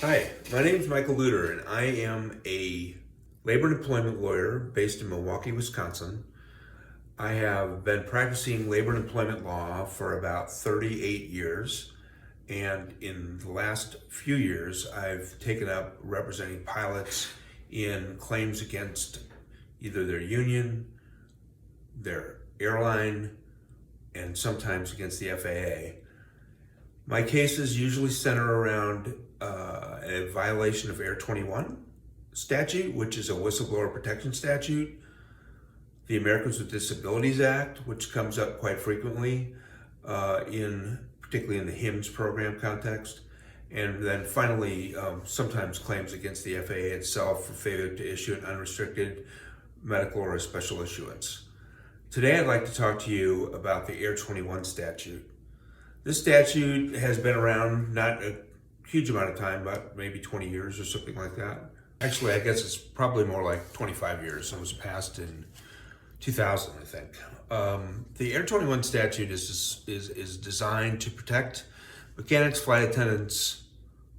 Hi, my name is Michael Luter, and I am a labor and employment lawyer based in Milwaukee, Wisconsin. I have been practicing labor and employment law for about 38 years, and in the last few years, I've taken up representing pilots in claims against either their union, their airline, and sometimes against the FAA. My cases usually center around a violation of AIR21 statute, which is a whistleblower protection statute, the Americans with Disabilities Act, which comes up quite frequently, particularly in the HIMSS program context, and then finally sometimes claims against the FAA itself for failure to issue an unrestricted medical or a special issuance. Today I'd like to talk to you about the AIR21 statute. This statute has been around not a huge amount of time, but maybe 20 years or something like that. Actually, I guess it's probably more like 25 years. It was passed in 2000, I think. The AIR21 statute is designed to protect mechanics, flight attendants,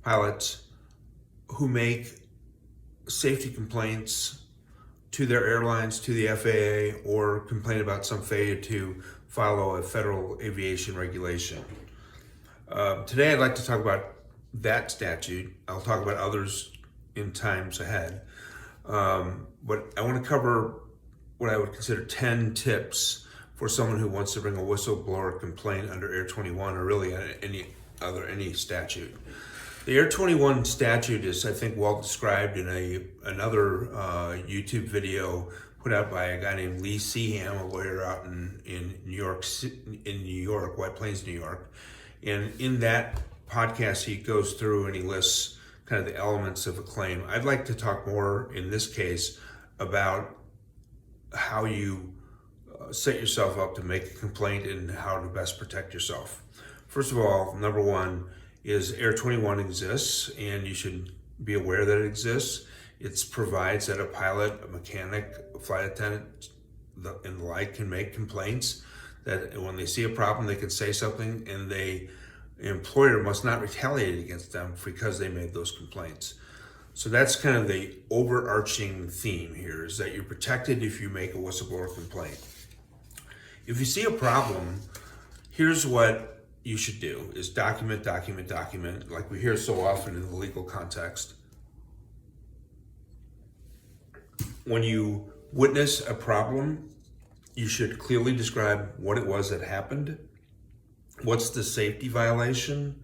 pilots who make safety complaints to their airlines, to the FAA, or complain about some failure to follow a federal aviation regulation. Today I'd like to talk about that statute. I'll talk about others in times ahead. But I want to cover what I would consider 10 tips for someone who wants to bring a whistleblower complaint under AIR21 or really any statute. The AIR21 statute is, I think, well described in another YouTube video put out by a guy named Lee Seaham, a lawyer out in New York, White Plains, New York. And in that podcast, he goes through and he lists kind of the elements of a claim. I'd like to talk more in this case about how you set yourself up to make a complaint and how to best protect yourself. First of all, number one is AIR21 exists, and you should be aware that it exists. It provides that a pilot, a mechanic, a flight attendant, and the like can make complaints, that when they see a problem, they can say something, and the employer must not retaliate against them because they made those complaints. So that's kind of the overarching theme here, is that you're protected if you make a whistleblower complaint. If you see a problem, here's what you should do, is document, like we hear so often in the legal context. When you witness a problem, you should clearly describe what it was that happened, what's the safety violation,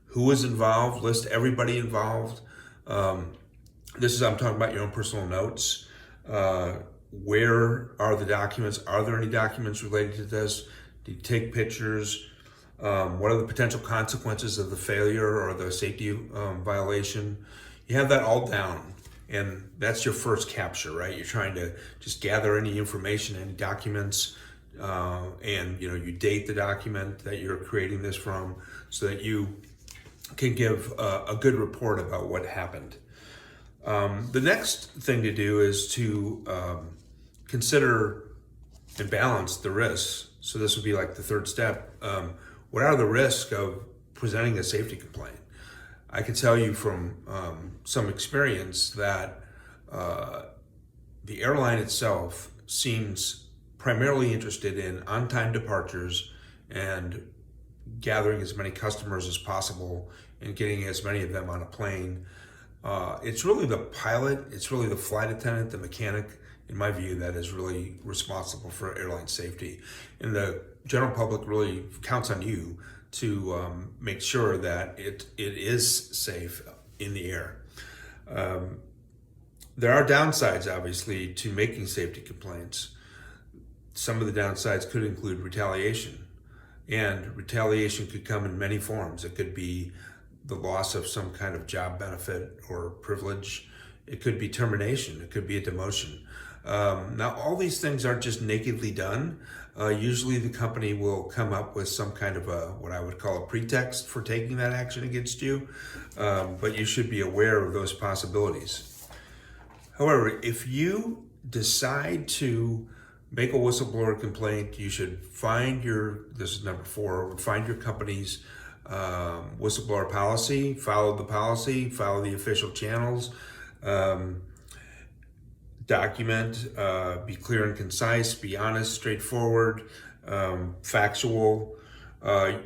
who was involved, list everybody involved. I'm talking about your own personal notes. Where are the documents? Are there any documents related to this? Did you take pictures? What are the potential consequences of the failure or the safety violation? You have that all down, and that's your first capture, right? You're trying to just gather any information, any documents, and you date the document that you're creating this from so that you can give a good report about what happened. The next thing to do is to consider and balance the risks. So this would be like the third step. What are the risks of presenting a safety complaint? I can tell you from some experience that the airline itself seems primarily interested in on-time departures and gathering as many customers as possible and getting as many of them on a plane. It's really the pilot, it's really the flight attendant, the mechanic, in my view, that is really responsible for airline safety. And the general public really counts on you to make sure that it is safe in the air. There are downsides, obviously, to making safety complaints. Some of the downsides could include retaliation, and retaliation could come in many forms. It could be the loss of some kind of job benefit or privilege. It could be termination. It could be a demotion. Now, all these things aren't just nakedly done. Usually the company will come up with some kind of what I would call a pretext for taking that action against you, but you should be aware of those possibilities. However, if you decide to make a whistleblower complaint, you should find this is number 4, find your company's whistleblower policy, follow the policy, follow the official channels, document, be clear and concise, be honest, straightforward, factual,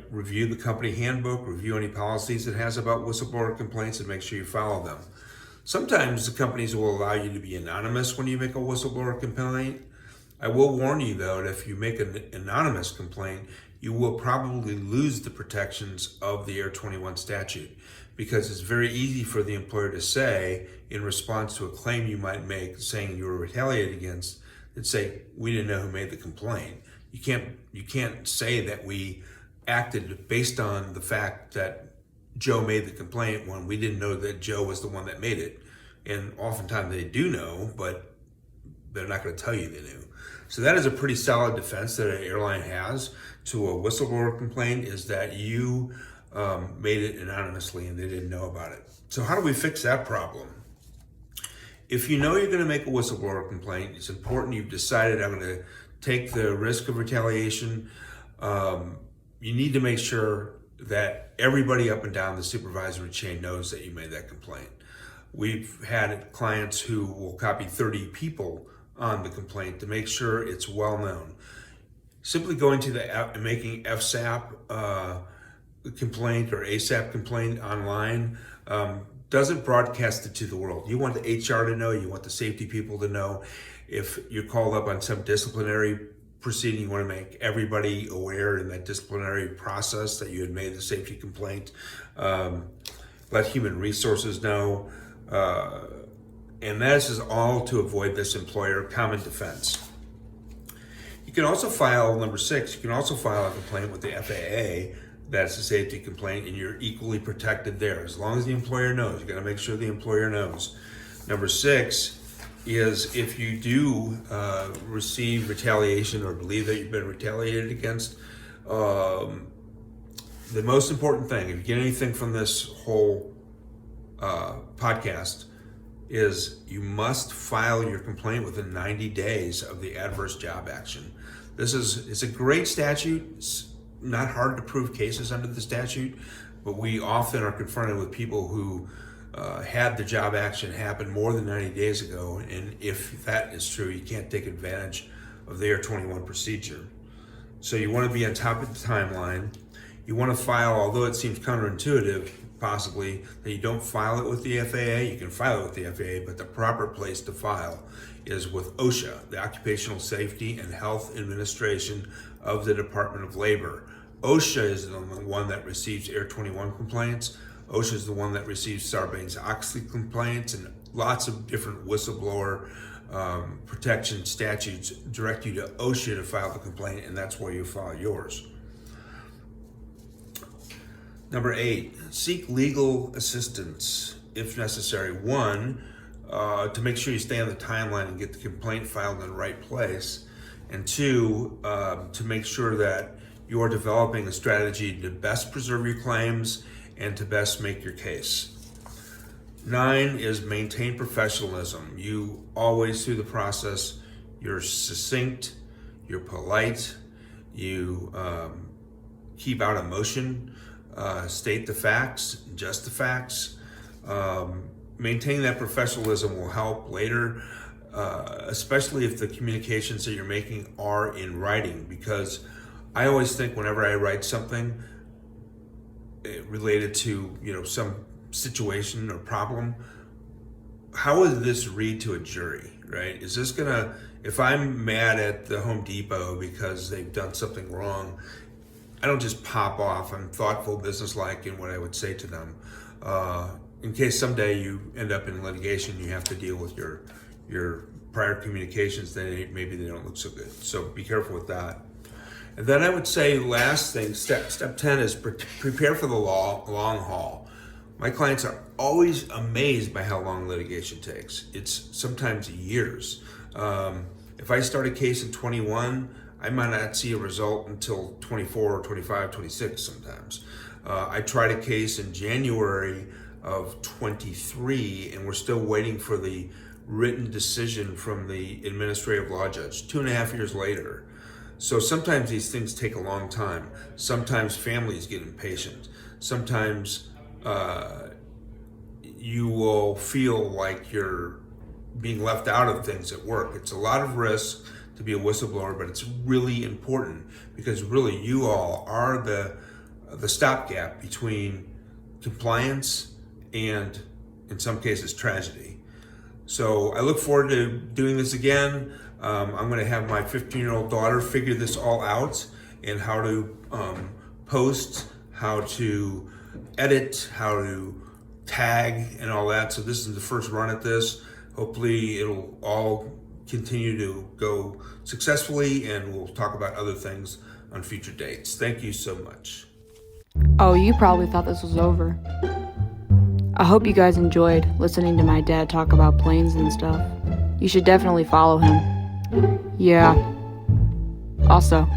review the company handbook, review any policies it has about whistleblower complaints, and make sure you follow them. Sometimes the companies will allow you to be anonymous when you make a whistleblower complaint. I will warn you though, that if you make an anonymous complaint, you will probably lose the protections of the AIR21 statute, because it's very easy for the employer to say, in response to a claim you might make saying you were retaliated against, and say, we didn't know who made the complaint. You can't say that we acted based on the fact that Joe made the complaint when we didn't know that Joe was the one that made it. And oftentimes they do know, but they're not going to tell you they knew. So that is a pretty solid defense that an airline has to a whistleblower complaint, is that you made it anonymously and they didn't know about it. So how do we fix that problem? If you know you're going to make a whistleblower complaint, it's important you've decided, I'm going to take the risk of retaliation. You need to make sure that everybody up and down the supervisory chain knows that you made that complaint. We've had clients who will copy 30 people on the complaint to make sure it's well known. Simply going to the making FSAP complaint or ASAP complaint online doesn't broadcast it to the world. You want the HR to know, you want the safety people to know. If you're called up on some disciplinary proceeding, you want to make everybody aware in that disciplinary process that you had made the safety complaint. Let human resources know. And this is all to avoid this employer common defense. You can also file, number 6, you can also file a complaint with the FAA. That's a safety complaint, and you're equally protected there. As long as the employer knows, you got to make sure the employer knows. Number 6 is, if you do receive retaliation or believe that you've been retaliated against, the most important thing, if you get anything from this whole podcast, is you must file your complaint within 90 days of the adverse job action. It's a great statute. It's not hard to prove cases under the statute, but we often are confronted with people who had the job action happen more than 90 days ago, and if that is true, you can't take advantage of the AIR21 procedure. So you want to be on top of the timeline. You want to file, although it seems counterintuitive, possibly, that you don't file it with the FAA. You can file it with the FAA, but the proper place to file is with OSHA, the Occupational Safety and Health Administration of the Department of Labor. OSHA is the one that receives AIR21 complaints. OSHA is the one that receives Sarbanes-Oxley complaints, and lots of different whistleblower protection statutes direct you to OSHA to file the complaint, and that's where you file yours. Number 8, seek legal assistance if necessary. 1, to make sure you stay on the timeline and get the complaint filed in the right place. And 2, to make sure that you are developing a strategy to best preserve your claims and to best make your case. 9 is maintain professionalism. You always, through the process, you're succinct, you're polite, you keep out emotion, state the facts, just the facts. Maintaining that professionalism will help later, especially if the communications that you're making are in writing, because I always think whenever I write something related to, some situation or problem, how would this read to a jury, right? Is this gonna, if I'm mad at the Home Depot because they've done something wrong, I don't just pop off. I'm thoughtful, businesslike in what I would say to them. In case someday you end up in litigation, you have to deal with your prior communications, then maybe they don't look so good. So be careful with that. And then I would say last thing, step 10 is prepare for the long haul. My clients are always amazed by how long litigation takes. It's sometimes years. If I start a case in 21, I might not see a result until 24 or 25, 26 sometimes. I tried a case in January of 23, and we're still waiting for the written decision from the administrative law judge 2.5 years later. So sometimes these things take a long time. Sometimes families get impatient. Sometimes you will feel like you're being left out of things at work. It's a lot of risk to be a whistleblower, but it's really important because really you all are the stopgap between compliance and, in some cases, tragedy. So I look forward to doing this again. I'm going to have my 15-year-old daughter figure this all out and how to post, how to edit, how to tag and all that. So this is the first run at this. Hopefully it'll all continue to go successfully, and we'll talk about other things on future dates. Thank you so much. Oh, you probably thought this was over. I hope you guys enjoyed listening to my dad talk about planes and stuff. You should definitely follow him. Yeah. Also,